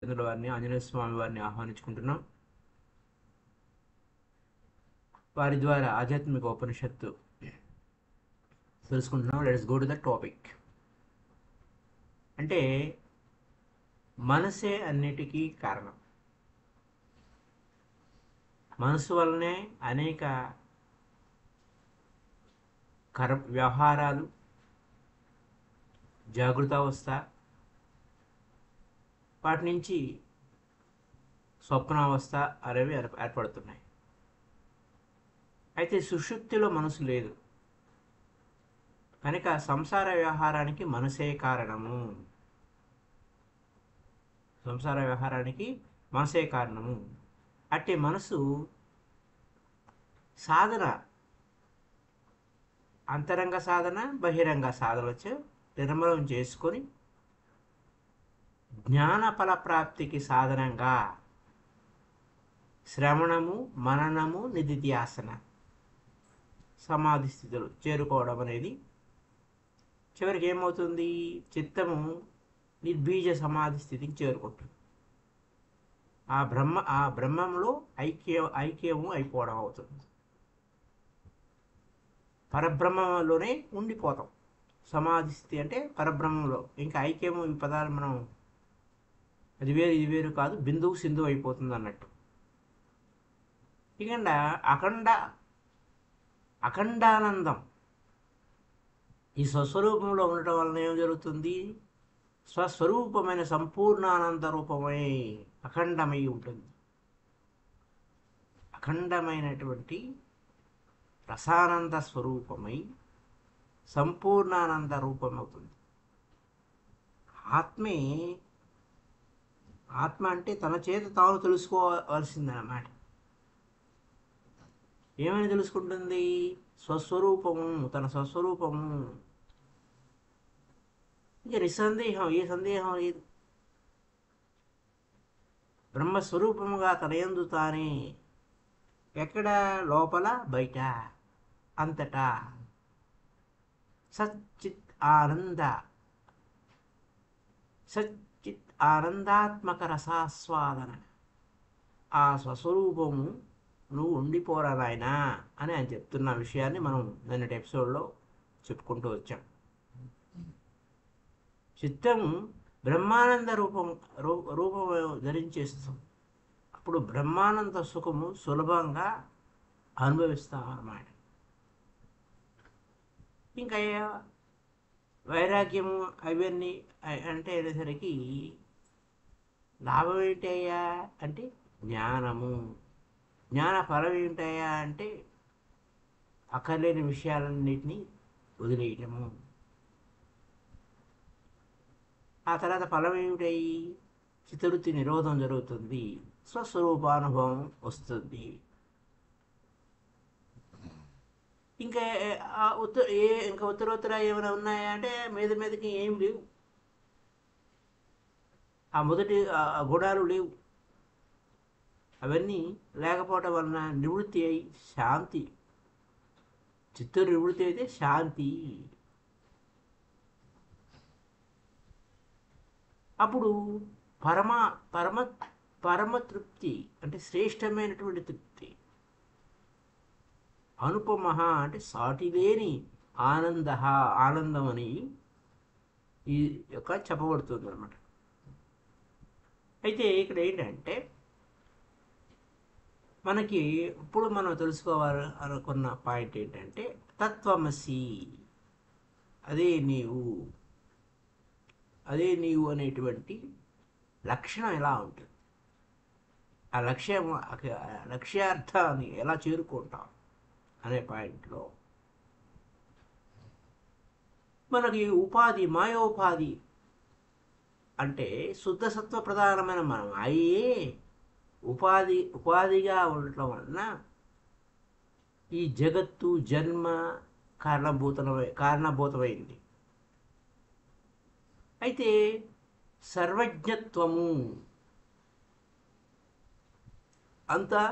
రామచంద్రుల వారిని, ఆంజనేయ స్వామి వారిని ఆహ్వానించుకుంటున్నాం. వారి ద్వారా ఆధ్యాత్మిక ఉపనిషత్తు తెలుసుకుంటున్నాం. Let's go to the topic. అంటే మనసే అన్నిటికీ కారణం. మనసు వల్లనే అనేక వ్యవహారాలు, జాగృతావస్థ, వాటి నుంచి స్వప్నావస్థ అనేవి ఏర్పడుతున్నాయి. అయితే సుషుప్తిలో మనసు లేదు కనుక సంసార వ్యవహారానికి మనసే కారణము. సంసార వ్యవహారానికి మనసే కారణము. అట్టి మనసు సాధన, అంతరంగ సాధన, బహిరంగ సాధనలతో నిర్మలం చేసుకొని జ్ఞాన ఫల ప్రాప్తికి సాధనంగా శ్రవణము, మననము, నిధిధ్యాసన, సమాధి స్థితులు చేరుకోవడం అనేది చివరికి ఏమవుతుంది? చిత్తము నిర్బీజ సమాధి స్థితికి చేరుకుంటుంది. ఆ బ్రహ్మంలో ఐక్యము అయిపోవడం అవుతుంది. పరబ్రహ్మంలోనే ఉండిపోతాం. సమాధి స్థితి అంటే పరబ్రహ్మంలో. ఇంకా ఐక్యము, ఈ పదాలు మనం అది వేరు ఇది వేరు కాదు, బిందువు సింధువు అయిపోతుంది అన్నట్టు. ఇక అఖండానందం ఈ స్వస్వరూపంలో ఉండటం వలన ఏం జరుగుతుంది? స్వస్వరూపమైన సంపూర్ణానంద రూపమై అఖండమై ఉంటుంది. అఖండమైనటువంటి రసానంద స్వరూపమై సంపూర్ణానంద రూపమవుతుంది. ఆత్మ అంటే తన చేత తాను తెలుసుకోవాల్సిందన్నమాట. ఏమని తెలుసుకుంటుంది? స్వస్వరూపము, తన స్వస్వరూపము. ఇక నిస్సందేహం, ఏ సందేహం లేదు. బ్రహ్మస్వరూపముగా తన యందు తానే, ఎక్కడ? లోపల, బయట, అంతటా సచ్చిత్ ఆనందాత్మక రసాస్వాదన. ఆ స్వస్వరూపము నువ్వు ఉండిపోరా నాయనా అని ఆయన చెప్తున్న విషయాన్ని మనం నిన్నటి ఎపిసోడ్లో చెప్పుకుంటూ వచ్చాం. చిత్తము బ్రహ్మానంద రూపం ధరించేస్తుంది. అప్పుడు బ్రహ్మానంద సుఖము సులభంగా అనుభవిస్తాం అన్నమాట. ఇంకా వైరాగ్యము అవన్నీ అంటే అనేసరికి లాభం ఏంటయ్యా అంటే జ్ఞానము. జ్ఞాన ఫలం ఏంటయ్యా అంటే అక్కర్లేని విషయాలన్నిటినీ వదిలేయటము. ఆ తర్వాత ఫలం ఏమిటయి? చిత్తవృత్తి నిరోధం జరుగుతుంది, స్వస్వరూపానుభవం వస్తుంది. ఇంకా ఉత్తరోత్తర ఏమైనా ఉన్నాయా అంటే మీదకి ఏం లేవు. ఆ మొదటి గుణాలు లేవు. అవన్నీ లేకపోవటం వలన నివృత్తి అయి శాంతి. చిత్తు నివృత్తి అయితే శాంతి. అప్పుడు పరమ పరమ పరమ తృప్తి అంటే శ్రేష్టమైనటువంటి తృప్తి. అనుపమ అంటే సాటిలేని ఆనందం అని ఈ యొక్క చెప్పబడుతుంది అన్నమాట. అయితే ఇక్కడ ఏంటంటే మనకి ఇప్పుడు మనం తెలుసుకోవాలి అనుకున్న పాయింట్ ఏంటంటే తత్వమసి, అదే నీవు అనేటువంటి లక్షణం ఎలా ఉంటుంది, ఆ లక్ష్యార్థాన్ని ఎలా చేరుకుంటాం అనే పాయింట్లో మనకి మాయోపాధి అంటే శుద్ధ సత్వ ప్రధానమైన మనం అయ్యే ఉపాధిగా ఉండటం వలన ఈ జగత్తు జన్మ కారణభూతమైంది. అయితే సర్వజ్ఞత్వము అంతా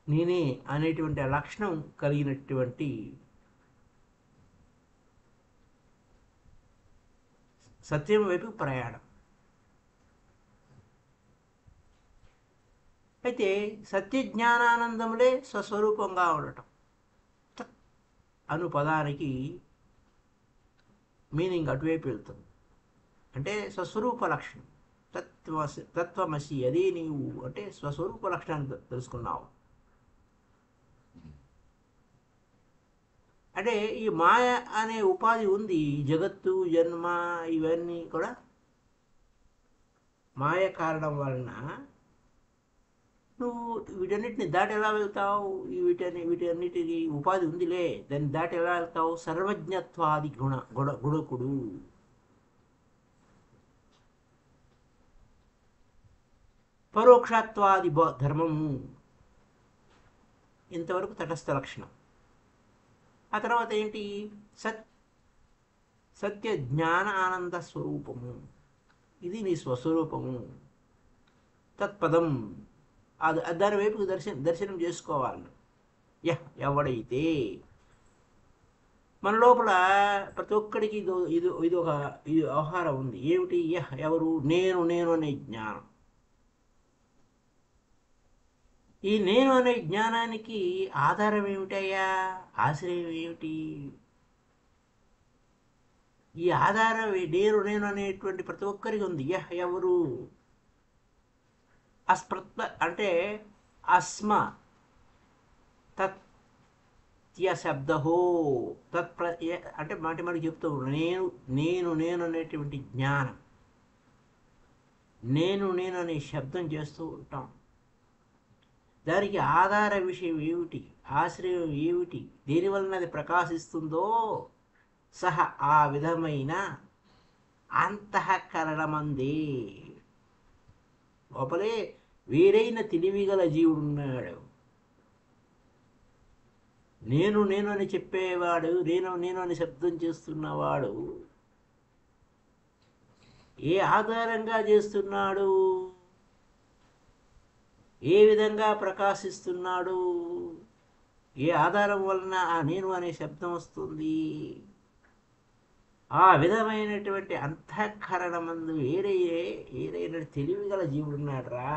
నేనే అనేటువంటి లక్షణం కలిగినటువంటి సత్యం వైపు ప్రయాణం. అయితే సత్యజ్ఞానానందములే స్వస్వరూపంగా ఉండటం. తత్ అను పదానికి మీనింగ్ అటువైపు వెళ్తుంది. అంటే స్వస్వరూప లక్షణం. తత్వమసి అది నీవు అంటే స్వస్వరూప లక్షణాన్ని తెలుసుకున్నావు. అంటే ఈ మాయ అనే ఉపాధి ఉంది. జగత్తు, జన్మ ఇవన్నీ కూడా మాయ కారణం వలన నువ్వు వీటన్నిటిని దాటి ఎలా వెళ్తావు? వీటన్నిటిని ఉపాధి ఉందిలే, దాన్ని దాటి ఎలా వెళ్తావు? సర్వజ్ఞత్వాది గుణకుడు, పరోక్షత్వాది ధర్మము, ఇంతవరకు తటస్థ లక్షణం. ఆ తర్వాత ఏంటి? సత్య జ్ఞాన ఆనంద స్వరూపము, ఇది నీ స్వస్వరూపము. తత్పదం, దాని వైపుకు దర్శనం చేసుకోవాలి. ఎవడైతే మన లోపల ప్రతి ఒక్కడికి ఇది వ్యవహారం ఉంది. ఏమిటి? ఎవరు? నేను అనే జ్ఞానం. ఈ నేను అనే జ్ఞానానికి ఆధారం ఏమిటయ్యా? ఆశ్రయం ఏమిటి? ఈ ఆధారం నేను అనేటువంటి ప్రతి ఒక్కరికి ఉంది. ఎవరు? అంటే అస్మ తత్యశబ్దహో అంటే మాటి చెప్తూ నేను అనేటువంటి జ్ఞానం, నేను అనే శబ్దం చేస్తూ ఉంటాం. దానికి ఆధార విషయం ఏమిటి? ఆశ్రయం ఏమిటి? దేనివలన అది ప్రకాశిస్తుందో సహ ఆ విధమైన అంతఃకరణమందే, లోపలే వేరైన తెలివిగల జీవుడున్నాడు. నేను అని చెప్పేవాడు, నేను అని శబ్దం చేస్తున్నవాడు ఏ ఆధారంగా చేస్తున్నాడు? ఏ విధంగా ప్రకాశిస్తున్నాడు? ఏ ఆధారం వలన ఆ నేను అనే శబ్దం వస్తుంది? ఆ విధమైనటువంటి అంతఃకరణమందు ఏరైన తెలివిగల జీవుడున్నాడు రా.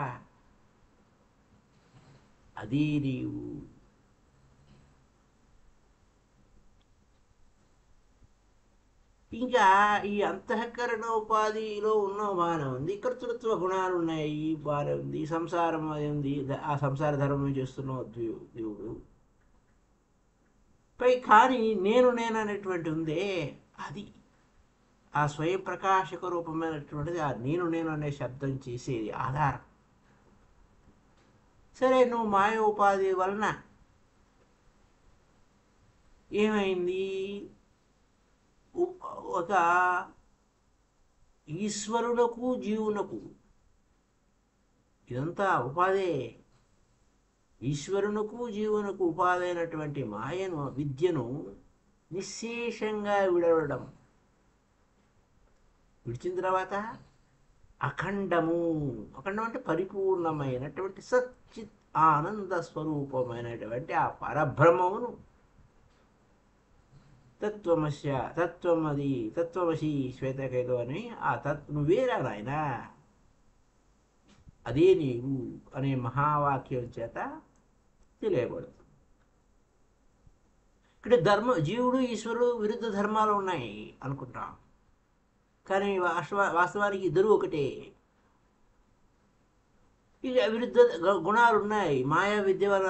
అది నీవు. ఇంకా ఈ అంతఃకరణ ఉపాధిలో ఉన్న బాగానే ఉంది. కర్తృత్వ గుణాలు ఉన్నాయి, బాగానే ఉంది. సంసారం అది ఉంది, ఆ సంసార ధర్మం చేస్తున్నావు దేవుడు పై. కానీ నేను అనేటువంటి ఉందే, అది ఆ స్వయం ప్రకాశక రూపమైనటువంటిది. ఆ నేను అనే శబ్దం చేసేది ఆధారం. సరే, నువ్వు మాయ ఉపాధి వలన ఏమైంది? ఒక ఈశ్వరునకు జీవునకు ఇదంతా ఉపాధే. ఈశ్వరునకు జీవునకు ఉపాధి అయినటువంటి మాయను, విద్యను నిశ్శేషంగా విడవడం. విడిచిన తర్వాత అఖండము అంటే పరిపూర్ణమైనటువంటి సచ్చిత్ ఆనంద స్వరూపమైనటువంటి ఆ పరబ్రహ్మమును తత్వమసి శ్వేతకేతో అని ఆ నువ్వేరా నాయన, అదే నీవు అనే మహావాక్యం చేత తెలియబడుతుంది. ఇక్కడ జీవుడు ఈశ్వరుడు విరుద్ధ ధర్మాలు ఉన్నాయి అనుకుంటాం, కానీ వాస్తవానికి ఇద్దరు ఒకటే. ఇక విరుద్ధ గుణాలు ఉన్నాయి. మాయా విద్య వల్ల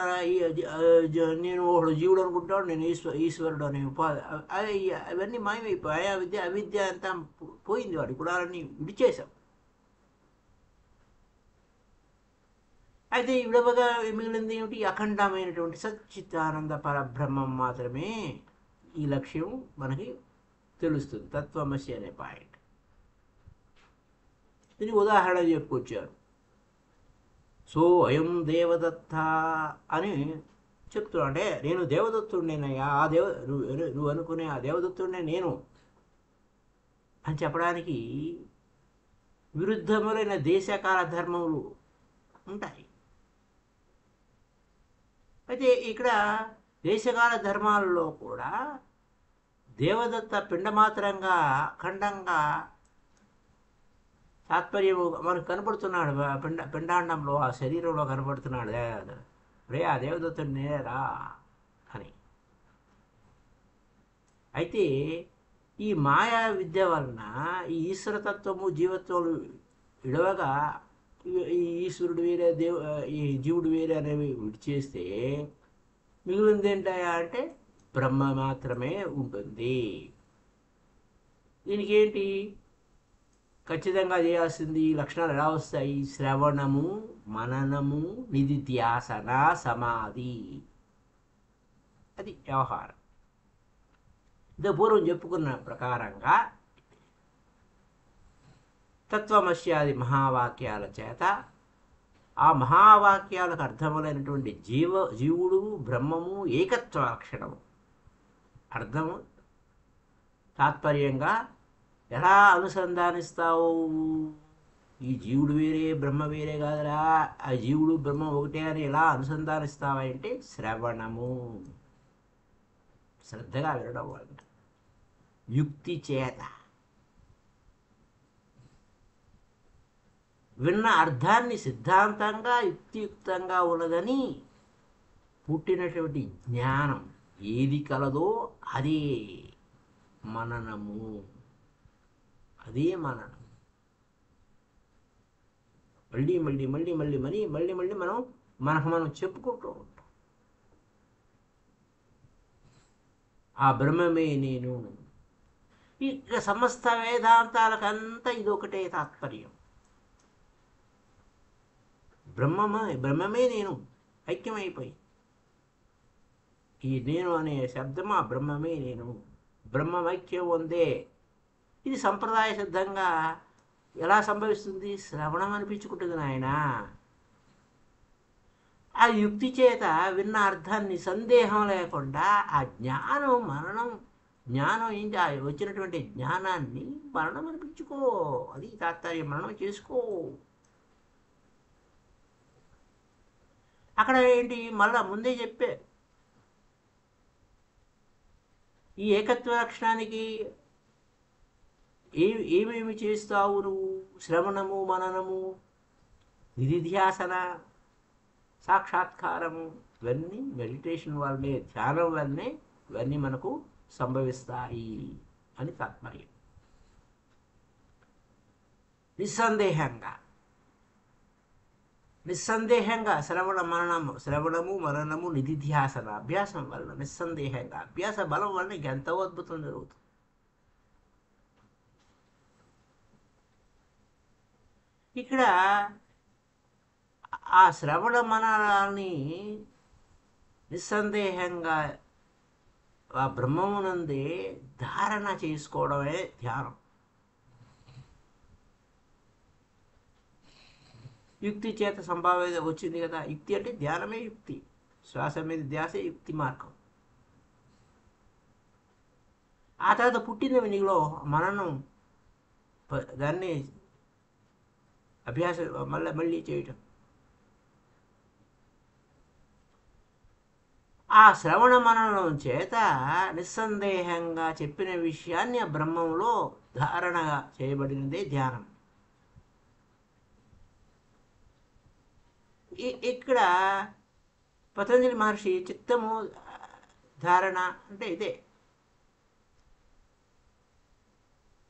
నేను ఒకడు జీవుడు అనుకుంటాడు, నేను ఈశ్వరుడు అనే ఉపాధి, అవన్నీ మాయమైపోయి మాయా విద్య అవిద్య అంతా పోయింది. వాడి గుణాలన్నీ విడిచేశాం. అయితే విడవగా మిగిలింది ఏమిటి? అఖండమైనటువంటి సచ్చిదానంద పరబ్రహ్మం మాత్రమే. ఈ లక్ష్యం మనకి తెలుస్తుంది. తత్వమసి అనే పాయింట్. దీనికి ఉదాహరణ చెప్పుకొచ్చారు. సో అయం దేవదత్త అని చెప్తున్నా. అంటే నేను దేవదత్తుడినేనయ్యా, ఆ నువ్వు అనుకునే ఆ దేవదత్తుడినే నేను అని చెప్పడానికి విరుద్ధములైన దేశకాల ధర్మములు ఉంటాయి. అయితే ఇక్కడ దేశకాల ధర్మాలలో కూడా దేవదత్త పిండమాత్రంగా అఖండంగా తాత్పర్యం మనకు కనపడుతున్నాడు, పిండాండంలో ఆ శరీరంలో కనపడుతున్నాడు. రే ఆ దేవదత్తుడు నేరా అని. అయితే ఈ మాయా విద్య వలన ఈ ఈశ్వరతత్వము జీవత్వములు విడవగా ఈ ఈశ్వరుడు వేరే ఈ జీవుడు వేరే అనేవి విడిచేస్తే మిగిలింది ఏంటయా అంటే బ్రహ్మ మాత్రమే ఉంటుంది. దీనికి ఏంటి ఖచ్చితంగా చేయాల్సింది? ఈ లక్షణాలు ఎలా వస్తాయి? శ్రవణము, మననము, నిధిధ్యాసన, సమాధి. అది వ్యవహారం. ఇదే పూర్వం చెప్పుకున్న ప్రకారంగా తత్వమస్యాది మహావాక్యాల చేత ఆ మహావాక్యాలకు అర్థములైనటువంటి జీవుడు బ్రహ్మము ఏకత్వ లక్షణము అర్థము తాత్పర్యంగా ఎలా అనుసంధానిస్తావు? ఈ జీవుడు వేరే బ్రహ్మ వేరే కాదురా, ఆ జీవుడు బ్రహ్మ ఒకటే అని ఎలా అనుసంధానిస్తావంటే శ్రవణము, శ్రద్ధగా వినడం వల్ల, యుక్తి చేత విన్న అర్థాన్ని సిద్ధాంతంగా యుక్తియుక్తంగా ఉన్నదని పుట్టినటువంటి జ్ఞానం ఏది కలదో అదే మననము, అదే మననం. మళ్ళీ మళ్ళీ మళ్ళీ మళ్ళీ మళ్ళీ మళ్ళీ మళ్ళీ మనం చెప్పుకుంటూ ఉంటాం, ఆ బ్రహ్మమే నేను. ఇక సమస్త వేదాంతాలకంతా ఇది ఒకటే తాత్పర్యం. బ్రహ్మమే నేను ఐక్యమైపోయి, ఈ నేను అనే శబ్దమా బ్రహ్మమే నేను, బ్రహ్మమైక్యం ఉందే. ఇది సంప్రదాయ సిద్ధంగా ఎలా సంభవిస్తుంది? శ్రవణం అనిపించుకుంటుంది నాయన. ఆ యుక్తి చేత విన్న అర్థాన్ని సందేహం లేకుండా ఆ జ్ఞానం మననం, జ్ఞానం ఏంటి? ఆ వచ్చినటువంటి జ్ఞానాన్ని మరణం అనిపించుకో, అది తాత్పర్యం. మరణం చేసుకో. అక్కడ ఏంటి? మళ్ళా ముందే చెప్పే ఈ ఏకత్వ లక్షణానికి ఏమేమి చేస్తావు నువ్వు? శ్రవణము, మననము, నిధిధ్యాసన, సాక్షాత్కారము, ఇవన్నీ మెడిటేషన్ వల్లనే, ధ్యానం వల్లనే ఇవన్నీ మనకు సంభవిస్తాయి అని తాత్పర్యం. నిస్సందేహంగా శ్రవణము మననము నిధిధ్యాసన అభ్యాసం వల్ల, నిస్సందేహంగా అభ్యాస బలం వల్ల ఎంతో అద్భుతం జరుగుతుంది. ఇక్కడ ఆ శ్రవణ మననాన్ని నిస్సందేహంగా ఆ బ్రహ్మమునందే ధారణ చేసుకోవడమే ధ్యానం. యుక్తి చేత సంభావ్యత వచ్చింది కదా. యుక్తి అంటే ధ్యానమే యుక్తి, శ్వాస మీద ధ్యాస యుక్తి మార్గం. ఆ తర్వాత పుట్టినవి నీలో మననం, దాన్ని అభ్యాసం మళ్ళీ చేయటం. ఆ శ్రవణ మననం చేత నిస్సందేహంగా చెప్పిన విషయాన్ని ఆ బ్రహ్మంలో ధారణగా చేయబడినదే ధ్యానం. ఇక్కడ పతంజలి మహర్షి చిత్తము ధారణ అంటే ఇదే.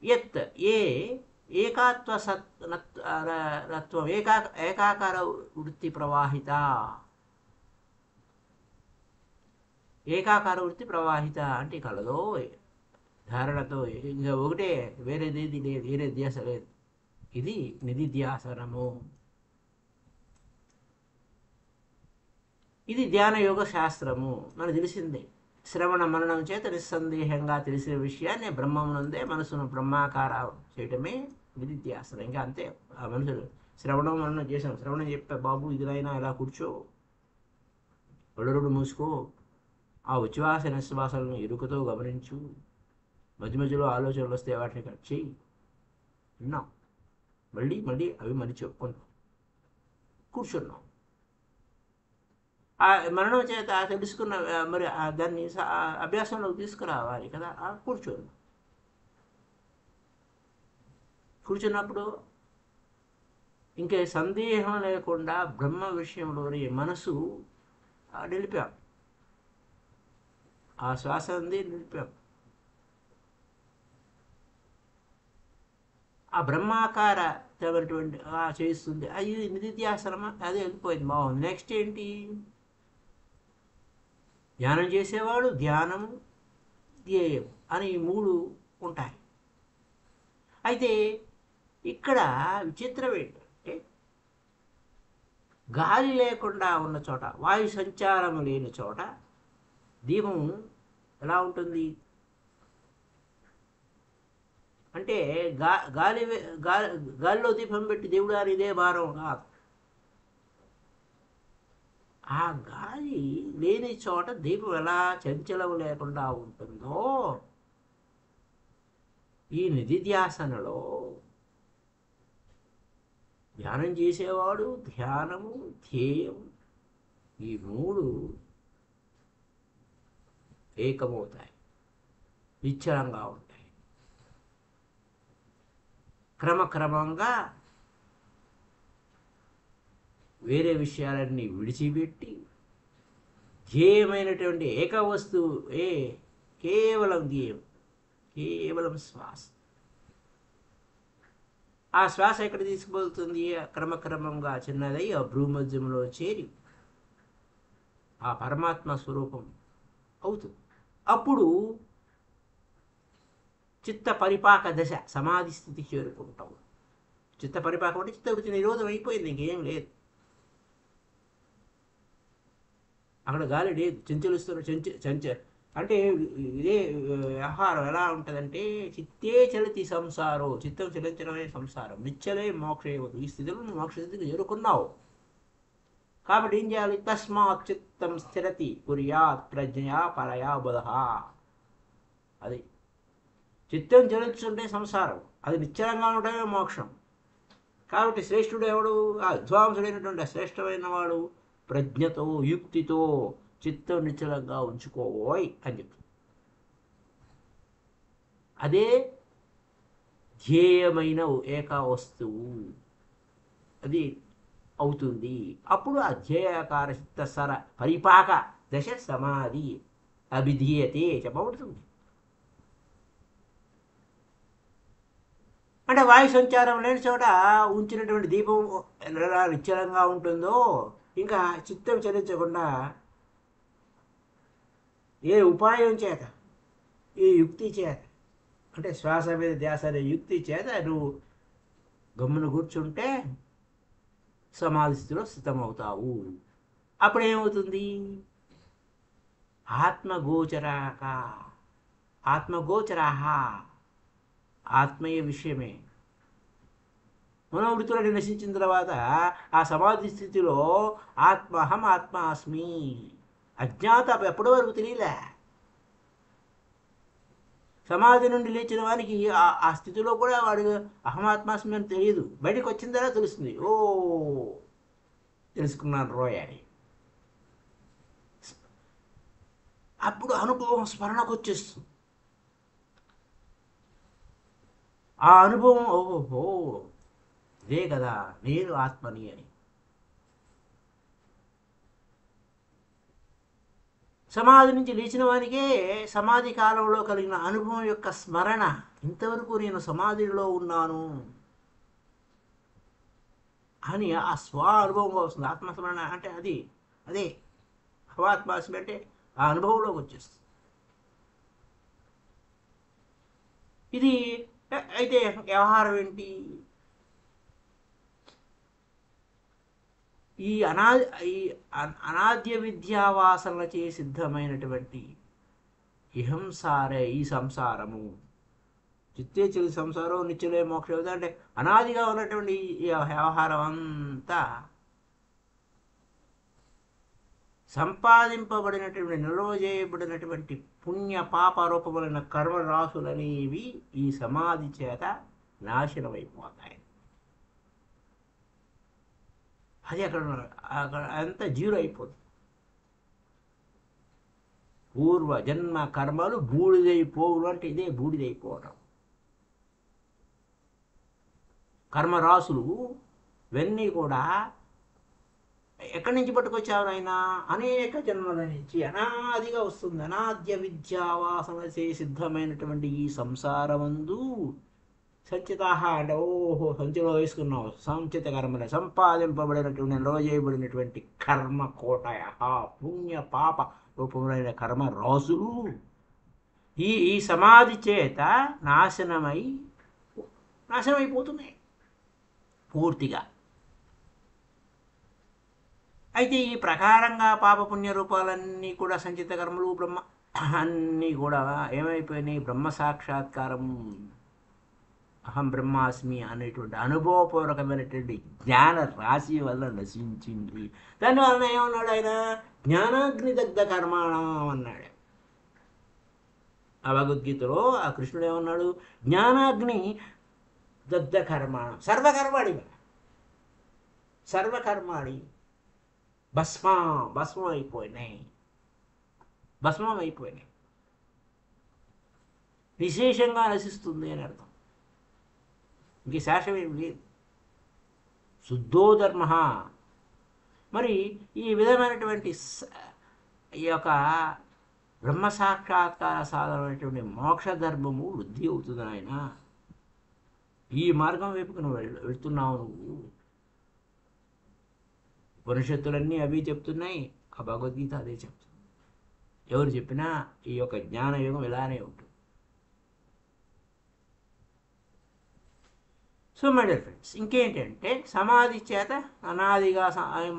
యత్ ఏకాత్వ రత్వం ఏకాకార వృత్తి ప్రవాహిత, ఏకాకార వృత్తి ప్రవాహిత అంటే కలదో ధారణతో ఇంకా ఒకటే, వేరేదేది లేదు, వేరే ధ్యాస లేదు. ఇది నిధిధ్యాసనము. ఇది ధ్యాన యోగ శాస్త్రము. మనకు తెలిసిందే. శ్రవణ మననం చేత నిస్సందేహంగా తెలిసిన విషయాన్ని బ్రహ్మమునందే మనసును బ్రహ్మాకార చేయటమే నిధిధ్యాసనం. ఇంకా అంతే. ఆ మనుషులు శ్రవణం మననం చేసాం, శ్రవణం చెప్పా, బాబు ఇదినైనా ఇలా కూర్చో, ఒళ్ళరుడు మూసుకో, ఆ ఉచ్ఛ్వాస నిశ్వాసాలను ఎరుకతో గమనించు, మధ్య మధ్యలో ఆలోచనలు వస్తే వాటిని కట్ చేయి విన్నాం, మళ్ళీ మళ్ళీ అవి మళ్ళీ చెప్పుకున్నాం, కూర్చున్నాం. ఆ మరణం చేత తెలుసుకున్న మరి దాన్ని అభ్యాసంలోకి తీసుకురావాలి కదా. కూర్చున్నప్పుడు ఇంకే సందేహం లేకుండా బ్రహ్మ విషయంలోని మనసు నిలిపాం. ఆ శ్వాస ఉంది నిలిపాం. ఆ బ్రహ్మాకారమైనటువంటి చేస్తుంది. అది నిధిధ్యాసనమా, అదే వెళ్ళిపోయింది, బాగుంది. నెక్స్ట్ ఏంటి? ధ్యానం చేసేవాడు, ధ్యానము, ధ్యేయం అని ఈ 3 ఉంటాయి. అయితే ఇక్కడ విచిత్రం ఏంటంటే, గాలి లేకుండా ఉన్న చోట, వాయు సంచారం లేని చోట దీపం ఎలా ఉంటుంది అంటే, గాలి గాలిలో దీపం పెట్టి దేవుడు గారు ఇదే భారం కాదు. ఆ గాలి లేని చోట దీపం ఎలా చంచలం లేకుండా ఉంటుందో, ఈ నిధిధ్యాసనలో ధ్యానం చేసేవాడు, ధ్యానము, ధ్యేయం, ఈ 3 ఏకమవుతాయి, నిశ్చలంగా ఉంటాయి. క్రమక్రమంగా వేరే విషయాలన్నీ విడిచిపెట్టి ధ్యేయమైనటువంటి ఏక వస్తువు కేవలం ధ్యేయం, కేవలం శ్వాస. ఆ శ్వాస ఎక్కడ తీసుకుపోతుంది? క్రమక్రమంగా చిన్నదై ఆ భ్రూమధ్యంలో చేరి ఆ పరమాత్మ స్వరూపం అవుతుంది. అప్పుడు చిత్త పరిపాక దశ, సమాధి స్థితి చేరుకుంటాం. చిత్త పరిపాకం అంటే చిత్తవృత్తి నిరోధం అయిపోయింది, ఇంకేం లేదు. అక్కడ గాలి లేదు, చంచ అంటే ఇదే వ్యవహారం ఎలా ఉంటుందంటే, చిత్తే చలితి సంసారో, చిత్తం చలించడమే సంసారం, నిశ్చలే మోక్షేవదు. ఈ స్థితిలో నువ్వు మోక్ష స్థితికి చేరుకున్నావు. కాబట్టి ఏం చేయాలి? తస్మాత్ చిత్తం స్థిరతి కుర్యాత్ ప్రజ్ఞయా పరయా బుధ. అది చిత్తం చలించుంటే సంసారం, అది నిశ్చలంగా ఉండటమే మోక్షం. కాబట్టి శ్రేష్ఠుడు ఎవడు? ఆ విద్వాంసుడైనటువంటి శ్రేష్టమైన వాడు ప్రజ్ఞతో, యుక్తితో చిత్తం నిశ్చలంగా ఉంచుకోవోయ్ అని చెప్తుంది. అదే ధ్యేయమైన ఏక వస్తువు, అది అవుతుంది. అప్పుడు ఆ ధ్యేయాకార చిత్తసర పరిపాక దశ సమాధి అభిధీయతే చెప్పబడుతుంది. అంటే వాయు సంచారం లేని చోట ఉంచినటువంటి దీపం ఎలా నిశ్చలంగా ఉంటుందో, ఇంకా చిత్తం చలించకుండా ఏ ఉపాయం చేత, ఏ యుక్తి చేత, అంటే శ్వాస మీద ధ్యాస అనే యుక్తి చేత నువ్వు గమ్మున కూర్చుంటే సమాధి స్థితిలో స్థితమవుతావు. అప్పుడేమవుతుంది? ఆత్మగోచరాహ, ఆత్మీయ విషయమే. మనోవృత్తులని నశించిన తర్వాత ఆ సమాధి స్థితిలో అహం ఆత్మ అస్మి, అజ్ఞాత ఎప్పటి వరకు తెలియలే. సమాధి నుండి లేచిన వానికి ఆ స్థితిలో కూడా వాడు అహమాత్మాస్మి అని తెలియదు. బయటకు వచ్చిన తర్వాత తెలుస్తుంది, ఓ తెలుసుకున్నాను రోయ్ అని. అప్పుడు అనుభవం స్మరణకు వచ్చేస్తుంది. ఆ అనుభవం, ఓహో ఇదే కదా నేను ఆత్మని అని. సమాధి నుంచి లేచిన వానికే సమాధి కాలంలో కలిగిన అనుభవం యొక్క స్మరణ, ఇంతవరకు నేను సమాధిలో ఉన్నాను అని ఆ స్వ అనుభవంగా వస్తుంది. ఆత్మస్మరణ అంటే అదే అవాత్మాస్మి అంటే ఆ అనుభవంలోకి వచ్చేస్తుంది. ఇది అయితే వ్యవహారం ఏంటి? ఈ అనాద్య విద్యావాసనలచే సిద్ధమైనటువంటి ఈ సంసారము, చిత్తే చెలి సంసారం నిత్యలే మోక్షం అంటే అనాదిగా ఉన్నటువంటి ఈ వ్యవహారం అంతా సంపాదింపబడినటువంటి, నిల్వ చేయబడినటువంటి పుణ్య పాప రూపములైన కర్మరాశులనేవి ఈ సమాధి చేత నాశనమైపోతాయి. అది అక్కడ అంతా జీరో అయిపోతుంది. పూర్వ జన్మ కర్మలు బూడిదైపోవులు అంటే ఇదే బూడిదైపోవడం. కర్మరాశులు ఇవన్నీ కూడా ఎక్కడి నుంచి పట్టుకొచ్చావు నాయన? అనేక జన్మల నుంచి అనాదిగా వస్తుంది. అనాద్య విద్యావాసన చే సిద్ధమైనటువంటి ఈ సంసారమందు సంచితాహ అంటే ఓహో సంచిలో వేసుకున్నావు. సంచిత కర్మలే సంపాదింపబడినటువంటి నిల్వ చేయబడినటువంటి కర్మ కోటయ పుణ్య పాప రూపములైన కర్మ రాసులు ఈ సమాధి చేత నాశనమైపోతున్నాయి పూర్తిగా. అయితే ఈ ప్రకారంగా పాపపుణ్య రూపాలన్నీ కూడా సంచిత కర్మలు బ్రహ్మ అన్నీ కూడా ఏమైపోయినాయి? బ్రహ్మ సాక్షాత్కారం అహం బ్రహ్మాస్మి అనేటువంటి అనుభవపూర్వకమైనటువంటి జ్ఞాన రాశి వల్ల నశించింది. దానివలన ఏమన్నాడు ఆయన? జ్ఞానాగ్ని దగ్ధ కర్మాణం అన్నాడు. ఆ భగవద్గీతలో ఆ కృష్ణుడు ఏమన్నాడు? జ్ఞానాగ్ని దగ్ధ కర్మాణం సర్వకర్మాణి భస్మం అయిపోయినాయి. విశేషంగా నశిస్తుంది అని అర్థం. ఇంక శాశ్వతం ఏం లేదు. శుద్ధో ధర్మ. మరి ఈ విధమైనటువంటి ఈ యొక్క బ్రహ్మ సాక్షాత్కార సాధనమైనటువంటి మోక్ష ధర్మము వృద్ధి అవుతుంది ఆయన. ఈ మార్గం వైపుకు నువ్వు వెళ్తున్నావు. నువ్వు ఉపనిషత్తులన్నీ అవి చెప్తున్నాయి, ఆ భగవద్గీత అదే చెప్తుంది. ఎవరు చెప్పినా ఈ యొక్క జ్ఞానయోగం ఇలానే ఉంటుంది. సో మై డియర్ ఫ్రెండ్స్, ఇంకేంటంటే సమాధి చేత అనాదిగా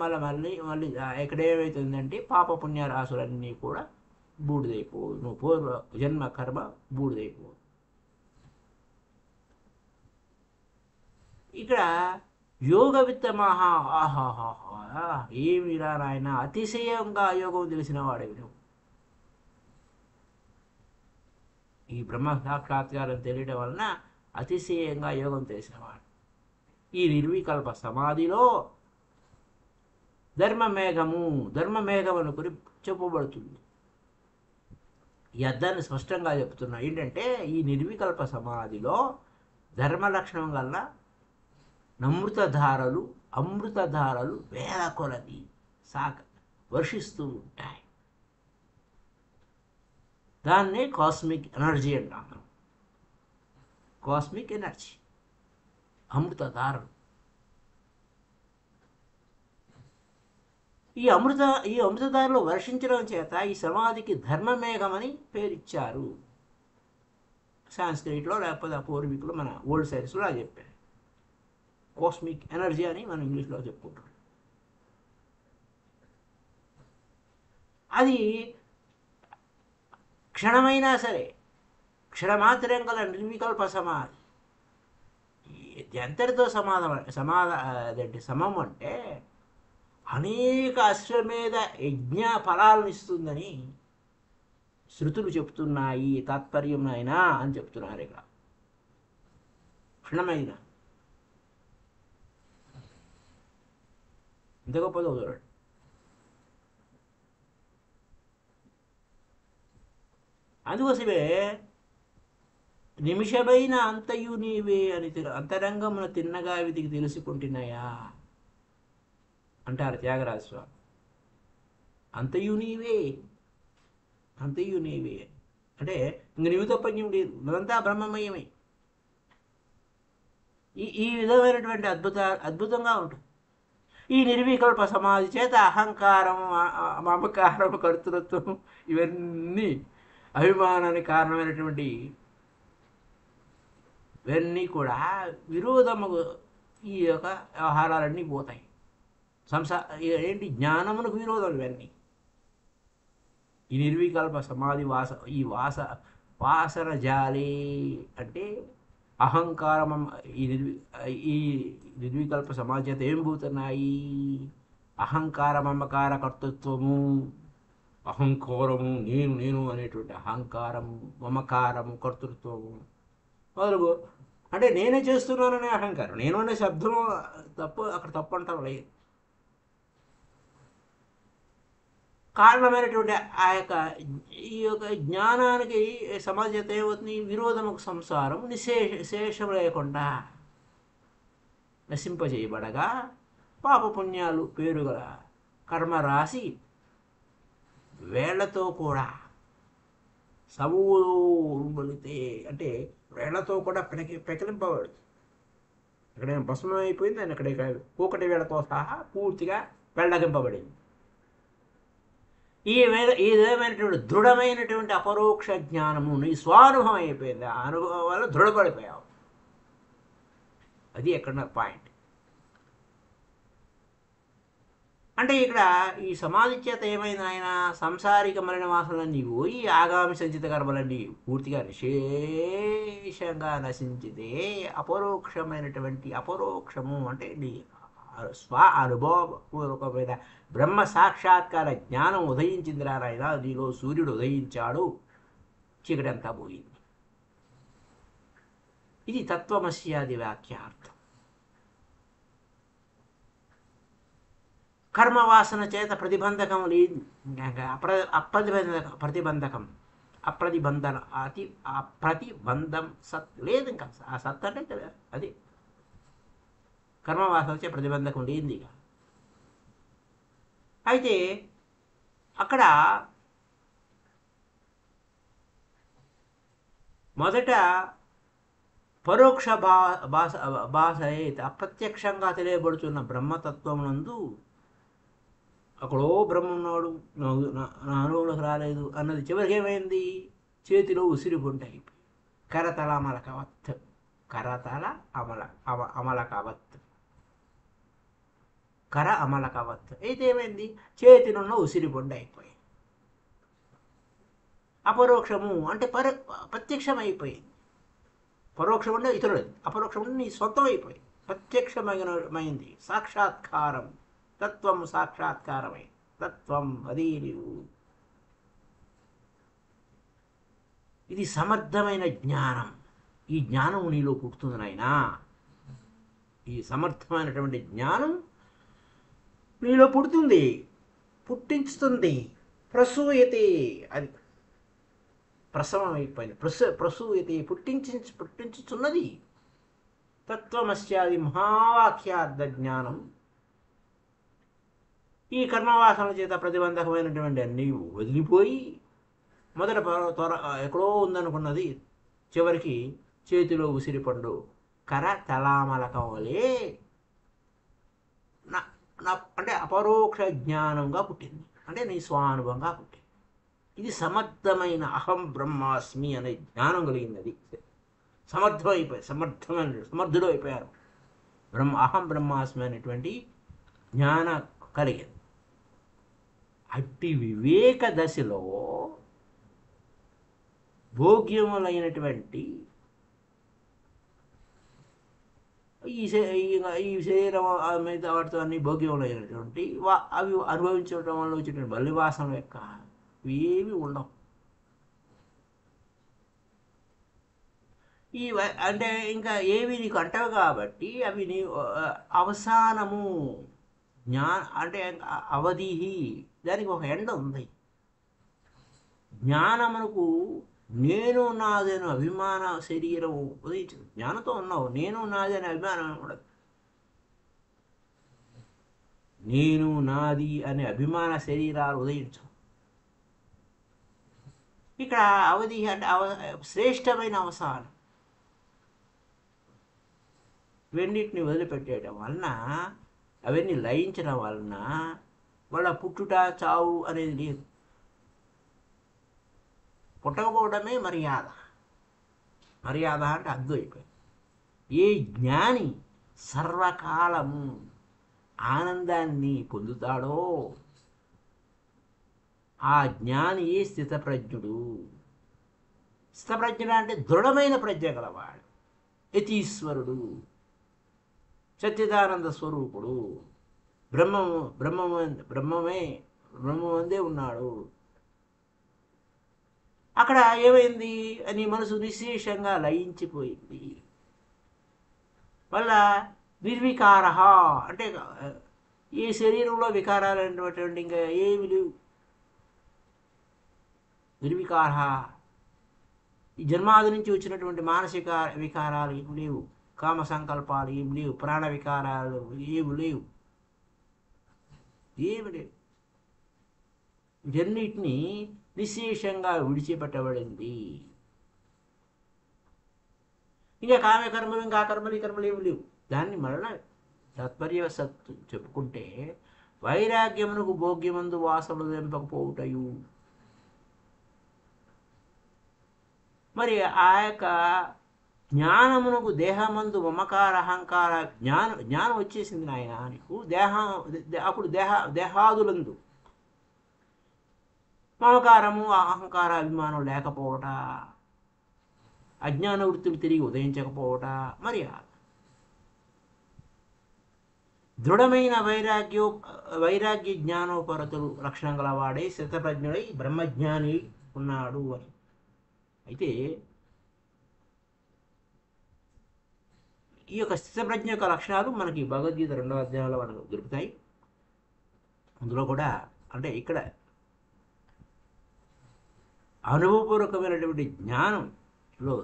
మళ్ళీ ఇక్కడ ఏమవుతుందంటే పాపపుణ్య రాసులన్నీ కూడా బూడిదైపోవు. నువ్వు పూర్వ జన్మ కర్మ బూడిదైపోవు. ఇక్కడ యోగ విత్త ఆహాహా ఏమిరా నాయన, అతిశయంగా యోగం తెలిసిన వాడేవి నువ్వు. ఈ బ్రహ్మ సాక్షాత్కారం తెలియడం వలన అతిశయంగా యోగం తెలిసినవాడు. ఈ నిర్వికల్ప సమాధిలో ధర్మమేఘం అనుకుని చెప్పబడుతుంది. ఈ అర్థాన్ని స్పష్టంగా చెప్తున్నా. ఏంటంటే ఈ నిర్వికల్ప సమాధిలో ధర్మ లక్షణం వల్ల అమృతధారలు వేల కొలది వర్షిస్తూ ఉంటాయి. దాన్నే కాస్మిక్ ఎనర్జీ అంటాం. కాస్మిక్ ఎనర్జీ, అమృతధారలు. ఈ అమృతధారలు వర్షించడం చేత ఈ సమాధికి ధర్మమేఘం అని పేరిచ్చారు. సాంస్క్రిట్లో లేకపోతే పూర్వీకులు మన ఓల్డ్ సైన్స్లో అలా చెప్పారు. కాస్మిక్ ఎనర్జీ అని మనం ఇంగ్లీష్లో చెప్పుకుంటాం. అది క్షణమైనా సరే, క్షణమాత్రం గల నిర్వికల్ప సమాధి. ఎంతటితో సమం అంటే అనేక అశ్వమేధ యజ్ఞ ఫలాలను ఇస్తుందని శృతులు చెప్తున్నాయి. తాత్పర్యం అయినా అని చెప్తున్నారు. ఇక్కడ క్షణమైన ఎంత గొప్పదో చూడండి. అందుకోసమే నిమిషమైన అంతయు నీవే అని అంతరంగమున తిన్నగా విధికి తెలుసుకుంటున్నాయా అంటారు త్యాగరాజ స్వామి. అంతయు నీవే అంటే ఇంక నీవు తప్పజ్ఞం లేదు, అదంతా బ్రహ్మమయమే. ఈ విధమైనటువంటి అద్భుతంగా ఉంటుంది. ఈ నిర్వికల్ప సమాధి చేత అహంకారం, మమకారం, కర్తృత్వం ఇవన్నీ అభిమానానికి కారణమైనటువంటి ఇవన్నీ కూడా విరోధము. ఈ యొక్క వ్యవహారాలన్నీ పోతాయి. ఏంటి? జ్ఞానమునకు విరోధం ఇవన్నీ. ఈ నిర్వికల్ప సమాధి వాసన జాలి అంటే అహంకారం. ఈ నిర్వికల్ప సమాధి చేత ఏం పోతున్నాయి? అహంకార, మమకార, కర్తృత్వము, అహంకారము, నేను అనేటువంటి అహంకారము, మమకారము, కర్తృత్వము మొదలుగు. అంటే నేనే చేస్తున్నాననే అహంకారం. నేను అనే శబ్దము తప్పు, అక్కడ తప్పు అంటాం లేదు. కారణమైనటువంటి ఈ యొక్క జ్ఞానానికి సమాజత ఏమవుతుంది? విరోధముకు సంసారం శేషం లేకుండా నశింపజేయబడగా పాపపుణ్యాలు పేరుగల కర్మరాశి వేళ్లతో కూడా సమూలితే అంటే వేళ్లతో కూడా పెకిలింపబడుతుంది. ఎక్కడైనా భస్మం అయిపోయింది, దాన్ని అక్కడ కూకటి వేళ్లతో సహా పూర్తిగా వెళ్ళగింపబడింది. ఈ విధమైనటువంటి దృఢమైనటువంటి అపరోక్ష జ్ఞానము నీ స్వానుభవం అయిపోయింది. ఆ అనుభవం వల్ల దృఢపడిపోయావు. అది ఎక్కడ పాయింట్. అంటే ఇక్కడ ఈ సమాధి చేత ఏమైంది ఆయన సంసారిక మలిన వాసనలన్నీ పోయి ఆగామి సంచిత కర్మలన్నీ పూర్తిగా విశేషంగా నశించితే అపరోక్షము అంటే నీ స్వ అనుభవపూర్వకమైన బ్రహ్మ సాక్షాత్కార జ్ఞానం ఉదయించిందిరా నాయన. నీలో సూర్యుడు ఉదయించాడు, చీకటంతా పోయింది. ఇది తత్వమస్యాది వాక్యార్థం. కర్మవాసన చేత ప్రతిబంధకం లేదు, అప్రతిబంధం సత్ లేదు. ఇంకా ఆ సత్ అంటే అది కర్మవాసన చే ప్రతిబంధకం లేనిది. అయితే అక్కడ మొదట పరోక్ష భాష అప్రత్యక్షంగా తెలియబడుతున్న బ్రహ్మతత్వమునందు అక్కడో బ్రహ్మ ఉన్నాడు, నా అనుభవంలోకి రాలేదు అన్నది చివరికి ఏమైంది? చేతిలో ఉసిరి గుంట అయిపోయి కరతల అమలకవత్ అయితే ఏమైంది? చేతినున్న ఉసిరి బొండ అయిపోయింది. అపరోక్షము అంటే ప్రత్యక్షం అయిపోయింది. పరోక్షం అంటే ఇతరులది, అపరోక్షం అంటే నీ సొంతం అయిపోయింది, ప్రత్యక్షమైంది. సాక్షాత్కారం, తత్వం సాక్షాత్కారమై తత్వం అది నీవు. ఇది సమర్థమైన జ్ఞానం. ఈ జ్ఞానం నీలో పుట్టుతుంది నాయనా. ఈ సమర్థమైనటువంటి జ్ఞానం నీలో పుడుతుంది, పుట్టించుతుంది. ప్రసూయతే అది ప్రసవం అయిపోయింది. ప్రసూయతే పుట్టించుచున్నది. తత్వమస్యాది మహావాక్యార్థ జ్ఞానం ఈ కర్మవాసన చేత ప్రతిబంధకమైనటువంటి అన్నీ వదిలిపోయి మొదట ఎక్కడో ఉందనుకున్నది చివరికి చేతిలో ఉసిరిపండు కరతలామలకం వలే అంటే అపరోక్ష జ్ఞానంగా పుట్టింది. అంటే నీ స్వానుభవంగా పుట్టింది. ఇది సమర్థమైన అహం బ్రహ్మాస్మి అనే జ్ఞానం కలిగినది. సమర్థుడు అయిపోయారు. అహం బ్రహ్మాస్మి అనేటువంటి జ్ఞాన కలిగింది. అట్టి వివేక దశలో భోగ్యములైనటువంటి ఈ శరీరం మీద వాటితో అన్ని భోగ్యములైనటువంటి అవి అనుభవించడం వల్ల వచ్చేటువంటి బలివాసన యొక్క ఏవి ఉండవు. అంటే ఇంకా ఏవి నీకు అంటవు కాబట్టి అవి నీ అవసానము అంటే అవధి, దానికి ఒక ఎండ ఉంది. జ్ఞానమునకు నేను నాదైన అభిమాన శరీరం ఉదయించదు. జ్ఞానంతో ఉన్నావు, నేను నాదైన అభిమానం ఉండదు. నేను నాది అనే అభిమాన శరీరాలు ఉదయించవు. ఇక్కడ అవధి అంటే శ్రేష్టమైన అవసానం. ఇవన్నిటిని వదిలిపెట్టేయడం వలన, అవన్నీ లయించడం వలన వాళ్ళ పుట్టుట చావు అనేది లేదు. పుట్టకపోవడమే మర్యాద. మర్యాద అంటే అద్దు అయిపోయింది. ఏ జ్ఞాని సర్వకాలము ఆనందాన్ని పొందుతాడో ఆ జ్ఞాని స్థితప్రజ్ఞుడు. స్థితప్రజ్ఞుడు అంటే దృఢమైన ప్రజ్ఞ గలవాడు, యతీశ్వరుడు, సచ్చిదానంద స్వరూపుడు, బ్రహ్మమందే ఉన్నాడు. అక్కడ ఏమైంది? నీ మనసు నిశ్శేషంగా లయించిపోయింది. వల్ల నిర్వికార అంటే ఈ శరీరంలో వికారాలు అనేటువంటి ఇంకా ఏమి లేవు. నిర్వికార, ఈ జన్మాది నుంచి వచ్చినటువంటి మానసిక వికారాలు ఏమి లేవు. కామ సంకల్పాలు ఏమి లేవు, ప్రాణ వికారాలు ఏమి లేవు, ఏమి లేవు. వీటన్నిటినీ నిశ్శేషంగా విడిచిపెట్టబడింది. ఇంకా కామ్యకర్మలు, ఇంకా కర్మలు, ఈ కర్మలు ఏమి లేవు. దాన్ని మరణ సత్పర్యవసత్తు చెప్పుకుంటే వైరాగ్యమునకు భోగ్యమందు వాసనలు తెంపకపోవుటయు. మరి ఆ యొక్క జ్ఞానమునకు దేహమందు మమకార అహంకార జ్ఞానం వచ్చేసింది నాయన నీకు. అప్పుడు దేహాదులందు మమకారము అహంకార అభిమానం లేకపోవట, అజ్ఞాన వృత్తులు తిరిగి ఉదయించకపోవట. మరి దృఢమైన వైరాగ్య జ్ఞానోపరతులు లక్షణం గలవాడై శతప్రజ్ఞుడై బ్రహ్మజ్ఞాని ఉన్నాడు అని. అయితే ఈ యొక్క స్థితప్రజ్ఞ యొక్క లక్షణాలు మనకి భగవద్గీత 2వ అధ్యాయంలో మనకు దొరుకుతాయి. అందులో కూడా అంటే ఇక్కడ అనుభవపూర్వకమైనటువంటి జ్ఞానంలో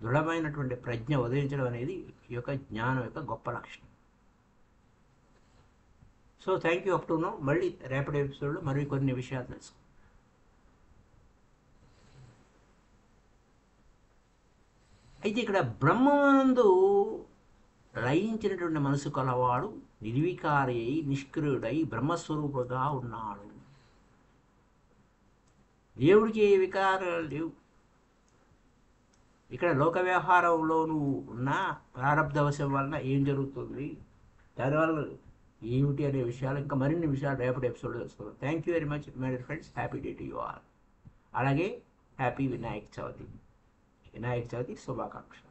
దృఢమైనటువంటి ప్రజ్ఞ ఉదయించడం అనేది ఈ యొక్క జ్ఞానం యొక్క గొప్ప లక్షణం. So thank you. Up to know. మళ్ళీ రేపటి ఎపిసోడ్లో మరి కొన్ని విషయాలు తెలుసు. అయితే ఇక్కడ బ్రహ్మనందు లయించినటువంటి మనసు కలవాడు నిర్వికారి అయి నిష్క్రియుడై బ్రహ్మస్వరూపుగా ఉన్నాడు. దేవుడికి ఏ వికారాలు లేవు. ఇక్కడ లోక వ్యవహారంలో నువ్వు ఉన్న ప్రారంధవశం వలన ఏం జరుగుతుంది, దానివల్ల ఏమిటి అనే విషయాలు, ఇంకా మరిన్ని విషయాలు రేపటి ఎపిసోడ్లో తెలుసుకుందాం. Thank you very much my dear friends. Happy day to you all. అలాగే హ్యాపీ వినాయక చవితి శుభాకాంక్షలు.